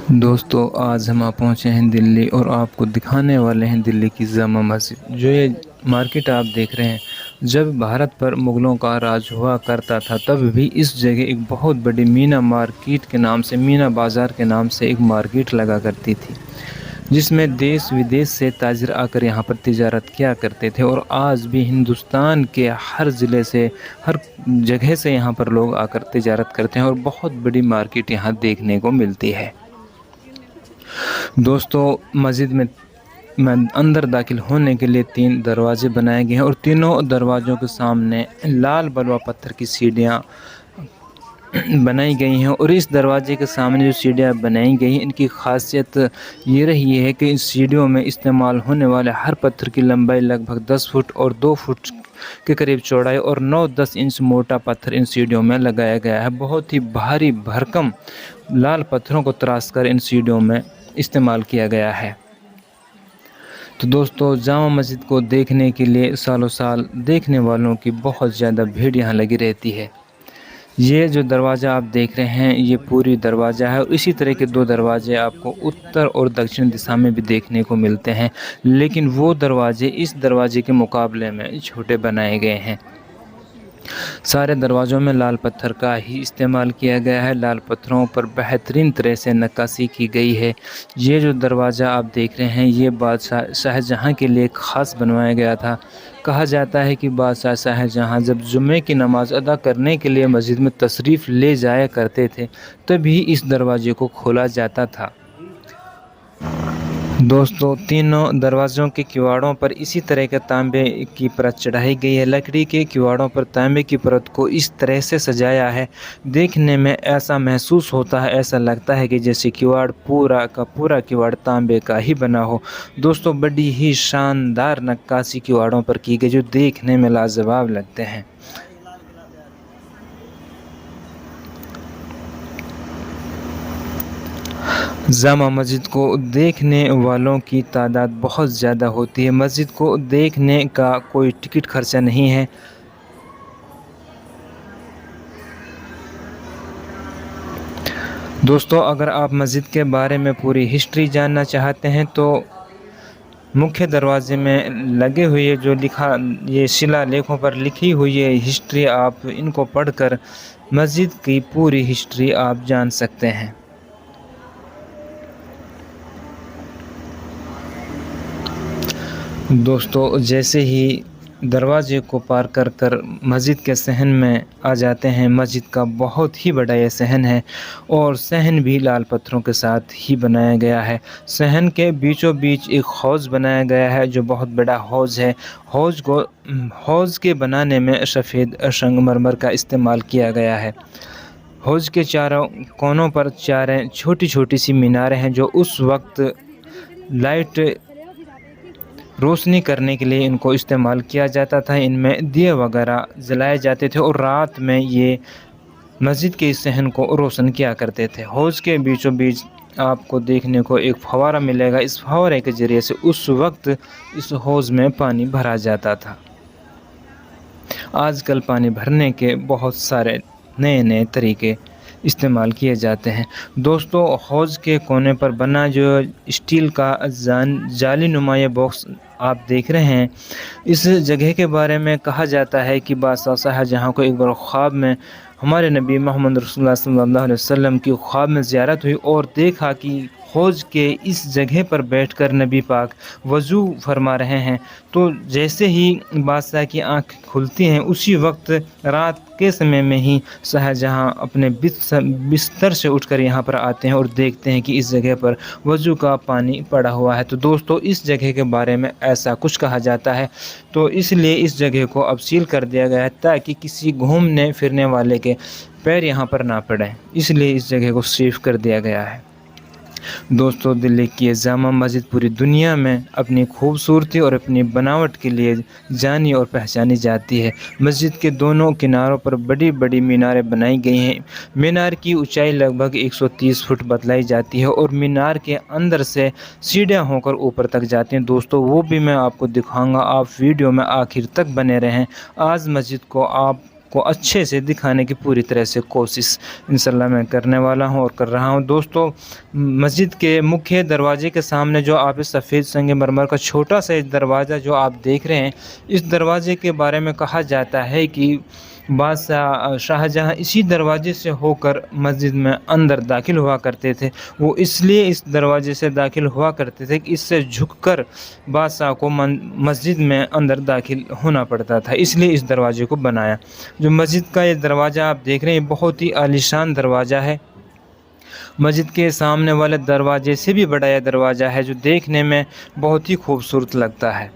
دوستو آج ہم پہنچے ہیں دلی اور آپ کو دکھانے والے ہیں دلی کی جامع مسجد۔ جو یہ مارکیٹ آپ دیکھ رہے ہیں، جب بھارت پر مغلوں کا راج ہوا کرتا تھا تب بھی اس جگہ ایک بہت بڑی مینا مارکیٹ کے نام سے، مینا بازار کے نام سے ایک مارکیٹ لگا کرتی تھی، جس میں دیش ودیش سے تاجر آ کر یہاں پر تجارت کیا کرتے تھے۔ اور آج بھی ہندوستان کے ہر ضلع سے، ہر جگہ سے یہاں پر لوگ آ کر تجارت کرتے ہیں اور بہت بڑی مارکیٹ یہاں دیکھنے کو ملتی ہے۔ دوستو مسجد میں اندر داخل ہونے کے لیے 3 دروازے بنائے گئے ہیں، اور تینوں دروازوں کے سامنے لال بلوہ پتھر کی سیڑھیاں بنائی گئی ہیں۔ اور اس دروازے کے سامنے جو سیڑھیاں بنائی گئی ہیں، ان کی خاصیت یہ رہی ہے کہ ان سیڑھیوں میں استعمال ہونے والے ہر پتھر کی لمبائی لگ بھگ 10 فٹ اور 2 فٹ کے قریب چوڑائی اور 9-10 انچ موٹا پتھر ان سیڑھیوں میں لگایا گیا ہے۔ بہت ہی بھاری بھرکم لال پتھروں کو تراش کر ان سیڑھیوں میں استعمال کیا گیا ہے۔ تو دوستو جامع مسجد کو دیکھنے کے لیے سالوں سال دیکھنے والوں کی بہت زیادہ بھیڑ یہاں لگی رہتی ہے۔ یہ جو دروازہ آپ دیکھ رہے ہیں، یہ پوری دروازہ ہے، اور اسی طرح کے 2 دروازے آپ کو اتر اور دکشن دشا میں بھی دیکھنے کو ملتے ہیں، لیکن وہ دروازے اس دروازے کے مقابلے میں چھوٹے بنائے گئے ہیں۔ سارے دروازوں میں لال پتھر کا ہی استعمال کیا گیا ہے، لال پتھروں پر بہترین طرح سے نقاشی کی گئی ہے۔ یہ جو دروازہ آپ دیکھ رہے ہیں، یہ بادشاہ شاہجہاں کے لیے خاص بنوایا گیا تھا۔ کہا جاتا ہے کہ بادشاہ شاہجہاں جب جمعے کی نماز ادا کرنے کے لیے مسجد میں تشریف لے جایا کرتے تھے، تبھی اس دروازے کو کھولا جاتا تھا۔ دوستو تینوں دروازوں کے کواڑوں پر اسی طرح کے تانبے کی پرت چڑھائی گئی ہے۔ لکڑی کے کواڑوں پر تانبے کی پرت کو اس طرح سے سجایا ہے، دیکھنے میں ایسا محسوس ہوتا ہے، ایسا لگتا ہے کہ جیسے کواڑ پورا کا پورا کواڑ تانبے کا ہی بنا ہو۔ دوستو بڑی ہی شاندار نقاشی کواڑوں پر کی گئی، جو دیکھنے میں لاجواب لگتے ہیں۔ جامع مسجد کو دیکھنے والوں کی تعداد بہت زیادہ ہوتی ہے۔ مسجد کو دیکھنے کا کوئی ٹکٹ خرچہ نہیں ہے۔ دوستو اگر آپ مسجد کے بارے میں پوری ہسٹری جاننا چاہتے ہیں تو مکھیہ دروازے میں لگے ہوئے جو یہ شلا لیکھوں پر لکھی ہوئی ہے ہسٹری، آپ ان کو پڑھ کر مسجد کی پوری ہسٹری آپ جان سکتے ہیں۔ دوستو جیسے ہی دروازے کو پار کر کر مسجد کے صحن میں آ جاتے ہیں، مسجد کا بہت ہی بڑا یہ صحن ہے، اور صحن بھی لال پتھروں کے ساتھ ہی بنایا گیا ہے۔ صحن کے بیچوں بیچ ایک حوض بنایا گیا ہے، جو بہت بڑا حوض ہے۔ حوض کے بنانے میں سفید سنگ مرمر کا استعمال کیا گیا ہے۔ حوض کے چاروں کونوں پر 4 چھوٹی چھوٹی سی میناریں ہیں، جو اس وقت لائٹ روشنی کرنے کے لیے ان کو استعمال کیا جاتا تھا۔ ان میں دیے وغیرہ جلائے جاتے تھے، اور رات میں یہ مسجد کے صحن کو روشن کیا کرتے تھے۔ حوض کے بیچوں بیچ آپ کو دیکھنے کو ایک فوارہ ملے گا۔ اس فوارے کے ذریعے سے اس وقت اس حوض میں پانی بھرا جاتا تھا۔ آج کل پانی بھرنے کے بہت سارے نئے طریقے استعمال کیے جاتے ہیں۔ دوستو حوض کے کونے پر بنا جو اسٹیل کا جالی نما باکس آپ دیکھ رہے ہیں، اس جگہ کے بارے میں کہا جاتا ہے کہ بادشاہ شاہجہاں کو ایک بار خواب میں ہمارے نبی محمد رسول اللہ صلی اللہ علیہ وسلم کی خواب میں زیارت ہوئی، اور دیکھا کہ حوض کے اس جگہ پر بیٹھ کر نبی پاک وضو فرما رہے ہیں۔ تو جیسے ہی بادشاہ کی آنکھ کھلتی ہیں، اسی وقت رات کے سمے میں ہی شاہجہاں اپنے بستر سے اٹھ کر یہاں پر آتے ہیں اور دیکھتے ہیں کہ اس جگہ پر وضو کا پانی پڑا ہوا ہے۔ تو دوستو اس جگہ کے بارے میں ایسا کچھ کہا جاتا ہے، تو اس لیے اس جگہ کو اب سیل کر دیا گیا ہے، تاکہ کسی گھومنے پھرنے والے کے پیر یہاں پر نہ پڑیں، اس لیے اس جگہ کو سیف کر دیا گیا ہے۔ دوستو دلی کی یہ جامع مسجد پوری دنیا میں اپنی خوبصورتی اور اپنی بناوٹ کے لیے جانی اور پہچانی جاتی ہے۔ مسجد کے دونوں کناروں پر بڑی بڑی میناریں بنائی گئی ہیں۔ مینار کی اونچائی لگ بھگ 130 فٹ بتلائی جاتی ہے، اور مینار کے اندر سے سیڑھیاں ہو کر اوپر تک جاتی ہیں۔ دوستو وہ بھی میں آپ کو دکھاؤں گا، آپ ویڈیو میں آخر تک بنے رہیں۔ آج مسجد کو آپ کو اچھے سے دکھانے کی پوری طرح سے کوشش انشاءاللہ میں کرنے والا ہوں اور کر رہا ہوں۔ دوستو، مسجد کے مکھیہ دروازے کے سامنے جو آپ سفید سنگ مرمر کا چھوٹا سا دروازہ جو آپ دیکھ رہے ہیں، اس دروازے کے بارے میں کہا جاتا ہے کہ بادشاہ شاہجہاں اسی دروازے سے ہو کر مسجد میں اندر داخل ہوا کرتے تھے۔ وہ اس لیے اس دروازے سے داخل ہوا کرتے تھے کہ اس سے جھک کر بادشاہ کو مسجد میں اندر داخل ہونا پڑتا تھا، اس لیے اس دروازے کو بنایا۔ جو مسجد کا یہ دروازہ آپ دیکھ رہے ہیں، بہت ہی عالیشان دروازہ ہے۔ مسجد کے سامنے والے دروازے سے بھی بڑا یہ دروازہ ہے، جو دیکھنے میں بہت ہی خوبصورت لگتا ہے۔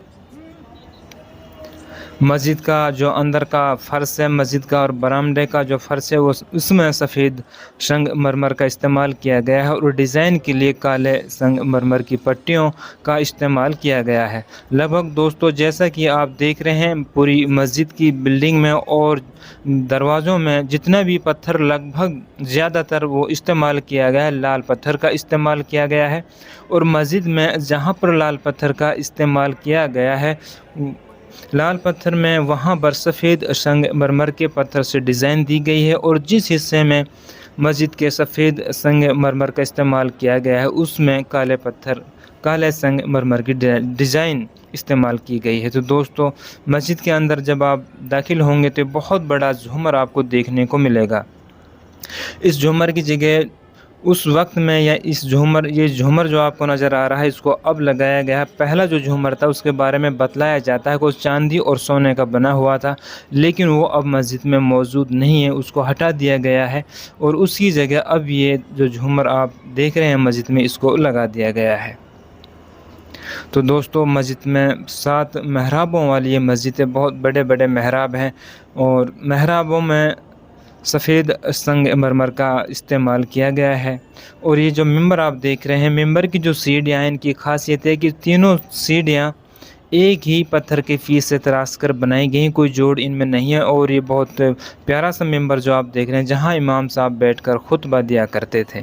مسجد کا جو اندر کا فرش ہے، مسجد کا اور برآمدے کا جو فرش ہے، وہ اس میں سفید سنگ مرمر کا استعمال کیا گیا ہے اور ڈیزائن کے لیے کالے سنگ مرمر کی پٹیوں کا استعمال کیا گیا ہے۔ لگ بھگ دوستو، جیسا کہ آپ دیکھ رہے ہیں، پوری مسجد کی بلڈنگ میں اور دروازوں میں جتنا بھی پتھر لگ بھگ زیادہ تر وہ استعمال کیا گیا ہے، لال پتھر کا استعمال کیا گیا ہے۔ اور مسجد میں جہاں پر لال پتھر کا استعمال کیا گیا ہے، لال پتھر میں وہاں پر سفید سنگ مرمر کے پتھر سے ڈیزائن دی گئی ہے، اور جس حصے میں مسجد کے سفید سنگ مرمر کا استعمال کیا گیا ہے، اس میں کالے سنگ مرمر کی ڈیزائن استعمال کی گئی ہے۔ تو دوستو، مسجد کے اندر جب آپ داخل ہوں گے تو بہت بڑا جھومر آپ کو دیکھنے کو ملے گا۔ اس جھومر کی جگہ اس وقت میں یہ جھومر جو آپ کو نظر آ رہا ہے، اس کو اب لگایا گیا ہے۔ پہلا جو جھومر تھا اس کے بارے میں بتلایا جاتا ہے کہ وہ چاندی اور سونے کا بنا ہوا تھا، لیکن وہ اب مسجد میں موجود نہیں ہے، اس کو ہٹا دیا گیا ہے، اور اس کی جگہ اب یہ جو جھومر آپ دیکھ رہے ہیں مسجد میں، اس کو لگا دیا گیا ہے۔ تو دوستو، مسجد میں 7 محرابوں والی یہ مسجد ہے، بہت بڑے بڑے محراب ہیں، اور محرابوں میں سفید سنگ مرمر کا استعمال کیا گیا ہے۔ اور یہ جو ممبر آپ دیکھ رہے ہیں، ممبر کی جو سیڑھیاں ہیں، ان کی خاصیت ہے کہ تینوں سیڑھیاں ایک ہی پتھر کے فیس سے تراش کر بنائی گئی، کوئی جوڑ ان میں نہیں ہے۔ اور یہ بہت پیارا سا ممبر جو آپ دیکھ رہے ہیں، جہاں امام صاحب بیٹھ کر خطبہ دیا کرتے تھے۔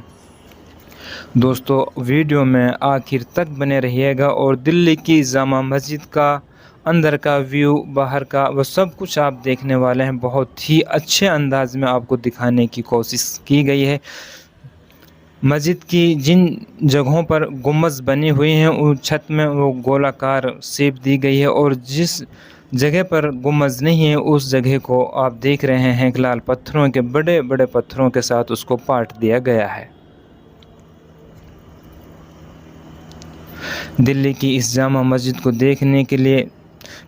دوستو، ویڈیو میں آخر تک بنے رہیے گا، اور دلی کی جامع مسجد کا اندر کا ویو، باہر کا، وہ سب کچھ آپ دیکھنے والے ہیں۔ بہت ہی اچھے انداز میں آپ کو دکھانے کی کوشش کی گئی ہے۔ مسجد کی جن جگہوں پر گنبد بنی ہوئی ہیں، ان چھت میں وہ گولاکار شیپ دی گئی ہے، اور جس جگہ پر گنبد نہیں ہے، اس جگہ کو آپ دیکھ رہے ہیں کہ لال پتھروں کے بڑے بڑے پتھروں کے ساتھ اس کو پاٹ دیا گیا ہے۔ دلی کی اس جامع مسجد کو دیکھنے کے لیے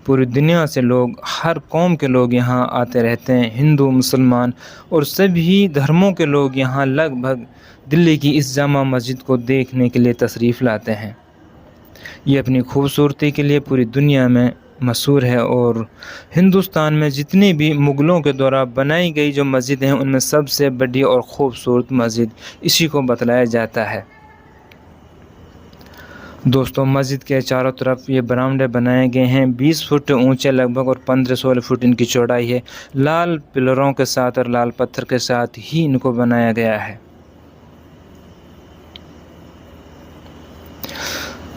پوری دنیا سے لوگ، ہر قوم کے لوگ یہاں آتے رہتے ہیں، ہندو، مسلمان اور سبھی دھرموں کے لوگ یہاں لگ بھگ دلی کی اس جامع مسجد کو دیکھنے کے لیے تشریف لاتے ہیں۔ یہ اپنی خوبصورتی کے لیے پوری دنیا میں مشہور ہے، اور ہندوستان میں جتنی بھی مغلوں کے دوران بنائی گئی جو مسجد ہیں، ان میں سب سے بڑی اور خوبصورت مسجد اسی کو بتلایا جاتا ہے۔ دوستو، مسجد کے چاروں طرف یہ برآمدے بنائے گئے ہیں، 20 فٹ اونچے لگ بھگ، اور 15-16 فٹ ان کی چوڑائی ہے۔ لال پلروں کے ساتھ اور لال پتھر کے ساتھ ہی ان کو بنایا گیا ہے۔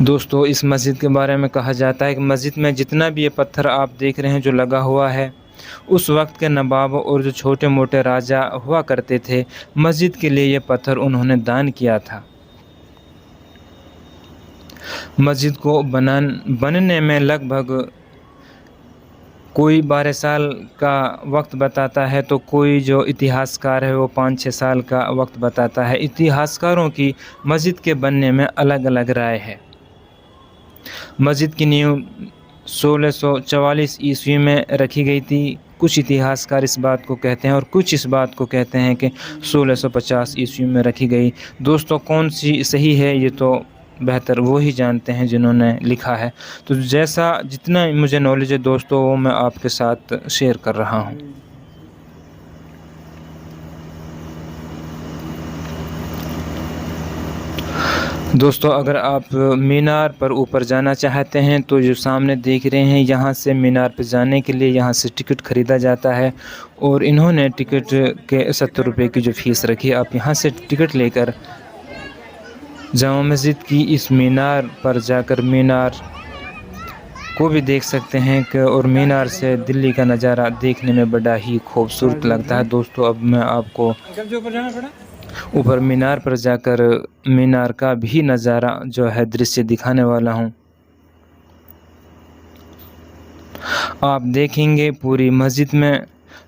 دوستو، اس مسجد کے بارے میں کہا جاتا ہے کہ مسجد میں جتنا بھی یہ پتھر آپ دیکھ رہے ہیں جو لگا ہوا ہے، اس وقت کے نواب اور جو چھوٹے موٹے راجا ہوا کرتے تھے، مسجد کے لیے یہ پتھر انہوں نے دان کیا تھا۔ مسجد کو بننے میں لگ بھگ کوئی 12 سال کا وقت بتاتا ہے، تو کوئی جو اتہاسکار ہے وہ 5-6 سال کا وقت بتاتا ہے۔ اتہاسکاروں کی مسجد کے بننے میں الگ الگ رائے ہے۔ مسجد کی نیو 1644 عیسوی میں رکھی گئی تھی۔ کچھ اتہاسکار اس بات کو کہتے ہیں، اور کچھ اس بات کو کہتے ہیں کہ 1650 عیسوی میں رکھی گئی۔ دوستو، کون سی صحیح ہے یہ تو بہتر وہی جانتے ہیں جنہوں نے لکھا ہے۔ تو جتنا مجھے نالج ہے دوستو، وہ میں آپ کے ساتھ شیئر کر رہا ہوں۔ دوستو، اگر آپ مینار پر اوپر جانا چاہتے ہیں تو جو سامنے دیکھ رہے ہیں، یہاں سے مینار پہ جانے کے لیے یہاں سے ٹکٹ خریدا جاتا ہے، اور انہوں نے ٹکٹ کے 70 روپے کی جو فیس رکھی، آپ یہاں سے ٹکٹ لے کر جامع مسجد کی اس مینار پر جا کر مینار کو بھی دیکھ سکتے ہیں کہ اور مینار سے دلی کا نظارہ دیکھنے میں بڑا ہی خوبصورت لگتا ہے۔ دوستو اب میں آپ کو اوپر مینار پر جا کر مینار کا بھی نظارہ جو ہے درشیہ دکھانے والا ہوں۔ آپ دیکھیں گے پوری مسجد میں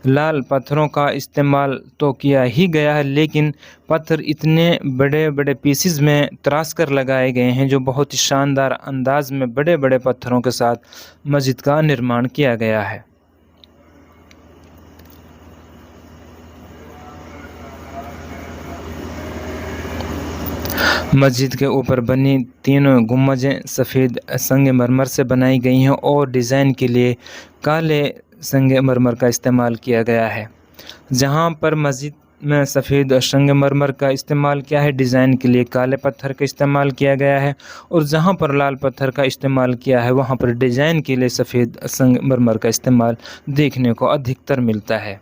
لال پتھروں کا استعمال تو کیا ہی گیا ہے، لیکن پتھر اتنے بڑے بڑے پیسز میں تراش کر لگائے گئے ہیں جو بہت ہی شاندار انداز میں بڑے بڑے پتھروں کے ساتھ مسجد کا نرمان کیا گیا ہے۔ مسجد کے اوپر بنی تینوں گنبدیں سفید سنگ مرمر سے بنائی گئی ہیں اور ڈیزائن کے لیے کالے سنگ مرمر کا استعمال کیا گیا ہے۔ جہاں پر مسجد میں سفید سنگ مرمر کا استعمال کیا ہے، ڈیزائن کے لیے کالے پتھر کا استعمال کیا گیا ہے، اور جہاں پر لال پتھر کا استعمال کیا ہے وہاں پر ڈیزائن کے لیے سفید سنگ مرمر کا استعمال دیکھنے کو ادھکتر ملتا ہے۔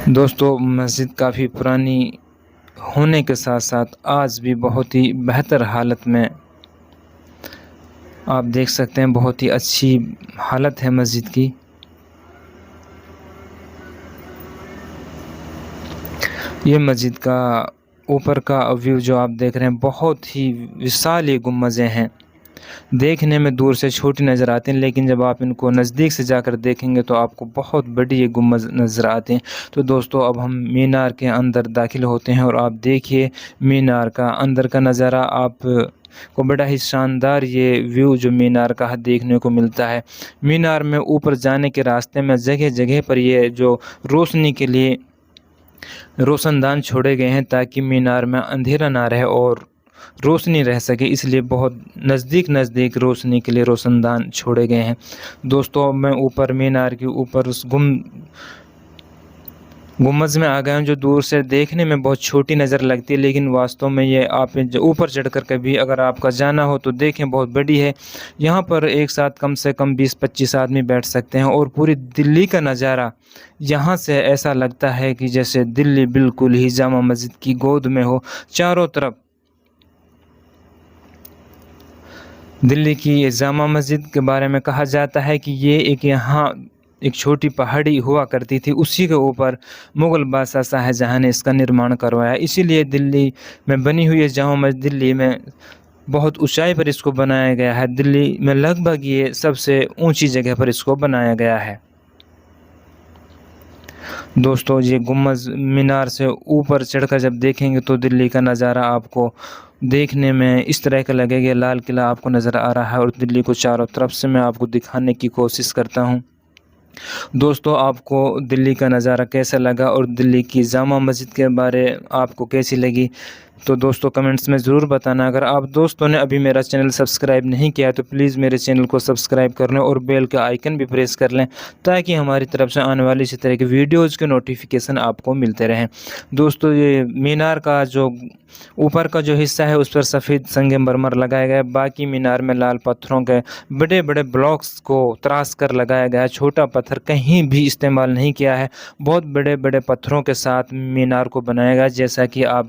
دوستو مسجد کافی پرانی ہونے کے ساتھ ساتھ آج بھی بہت ہی بہتر حالت میں آپ دیکھ سکتے ہیں، بہت ہی اچھی حالت ہے مسجد کی۔ یہ مسجد کا اوپر کا ویو جو آپ دیکھ رہے ہیں بہت ہی وشال یہ گنبدیں ہیں، دیکھنے میں دور سے چھوٹی نظر آتے ہیں، لیکن جب آپ ان کو نزدیک سے جا کر دیکھیں گے تو آپ کو بہت بڑی یہ گنبد نظر آتے ہیں۔ تو دوستو اب ہم مینار کے اندر داخل ہوتے ہیں اور آپ دیکھیے مینار کا اندر کا نظارہ، آپ کو بڑا ہی شاندار یہ ویو جو مینار کا دیکھنے کو ملتا ہے۔ مینار میں اوپر جانے کے راستے میں جگہ جگہ پر یہ جو روشنی کے لیے روشن دان چھوڑے گئے ہیں تاکہ مینار میں اندھیرا نہ رہے اور روشنی رہ سکے، اس لیے بہت نزدیک روشنی کے لیے روشن دان چھوڑے گئے ہیں۔ دوستو میں اوپر مینار کے اوپر اس گنبد میں آ گیا ہوں جو دور سے دیکھنے میں بہت چھوٹی نظر لگتی ہے، لیکن واستو میں یہ آپ اوپر چڑھ کر کبھی اگر آپ کا جانا ہو تو دیکھیں بہت بڑی ہے۔ یہاں پر ایک ساتھ کم سے کم 20-25 آدمی بیٹھ سکتے ہیں، اور پوری دلی کا نظارہ یہاں سے ایسا لگتا ہے کہ جیسے دلی بالکل ہی جامع مسجد کی گود میں ہو۔ چاروں طرف دلی کی یہ جامع مسجد کے بارے میں کہا جاتا ہے کہ یہ یہاں ایک چھوٹی پہاڑی ہوا کرتی تھی، اسی کے اوپر مغل بادشاہ شاہ جہاں نے اس کا نرمان کروایا، اسی لیے دلی میں بنی ہوئی جامع مسجد دلی میں بہت اونچائی پر اس کو بنایا گیا ہے۔ دلی میں لگ بھگ یہ سب سے اونچی جگہ پر اس کو بنایا گیا ہے۔ دوستو یہ گنبد مینار سے اوپر چڑھ کر جب دیکھیں گے تو دلی کا نظارہ آپ کو دیکھنے میں اس طرح کا لگے گا، لال قلعہ آپ کو نظر آ رہا ہے اور دلی کو چاروں طرف سے میں آپ کو دکھانے کی کوشش کرتا ہوں۔ دوستو آپ کو دلی کا نظارہ کیسا لگا اور دلی کی جامع مسجد کے بارے آپ کو کیسی لگی، تو دوستو کمنٹس میں ضرور بتانا۔ اگر آپ دوستوں نے ابھی میرا چینل سبسکرائب نہیں کیا تو پلیز میرے چینل کو سبسکرائب کر لیں اور بیل کا آئیکن بھی پریس کر لیں تاکہ ہماری طرف سے آنے والی اسی طرح کی ویڈیوز کے نوٹیفیکیشن آپ کو ملتے رہیں۔ دوستو یہ مینار کا جو اوپر کا جو حصہ ہے اس پر سفید سنگ مرمر لگایا گیا ہے، باقی مینار میں لال پتھروں کے بڑے بڑے بلاکس کو تراش کر لگایا گیا ہے، چھوٹا پتھر کہیں بھی استعمال نہیں کیا ہے، بہت بڑے بڑے پتھروں کے ساتھ مینار کو بنایا گیا۔ جیسا کہ آپ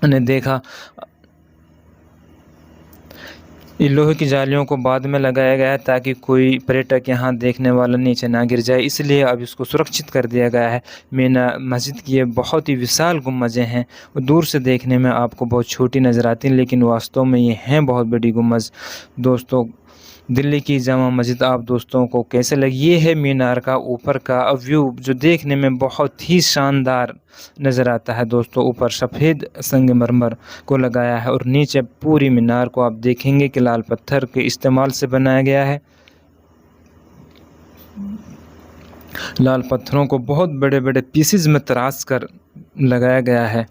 نے دیکھا لوہے کی جالیوں کو بعد میں لگایا گیا ہے تاکہ کوئی پریٹک یہاں دیکھنے والا نیچے نہ گر جائے، اس لیے اب اس کو سرکشت کر دیا گیا ہے۔ مسجد کی یہ بہت ہی وشال گنبدیں ہیں، دور سے دیکھنے میں آپ کو بہت چھوٹی نظر آتی ہیں لیکن واستو میں یہ ہیں بہت بڑی گنبد۔ دوستو دلی کی جامع مسجد آپ دوستوں کو کیسے لگی؟ یہ ہے مینار کا اوپر کا ویو جو دیکھنے میں بہت ہی شاندار نظر آتا ہے۔ دوستو اوپر سفید سنگ مرمر کو لگایا ہے اور نیچے پوری مینار کو آپ دیکھیں گے کہ لال پتھر کے استعمال سے بنایا گیا ہے۔ لال پتھروں کو بہت بڑے بڑے پیسز میں تراش کر لگایا گیا ہے۔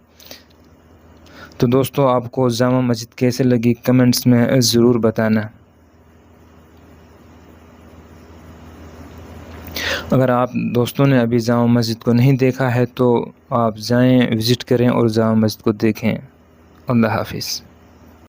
تو دوستو آپ کو جامع مسجد کیسے لگی کمنٹس میں ضرور بتانا۔ اگر آپ دوستوں نے ابھی جامع مسجد کو نہیں دیکھا ہے تو آپ جائیں، وزٹ کریں اور جامع مسجد کو دیکھیں۔ اللہ حافظ۔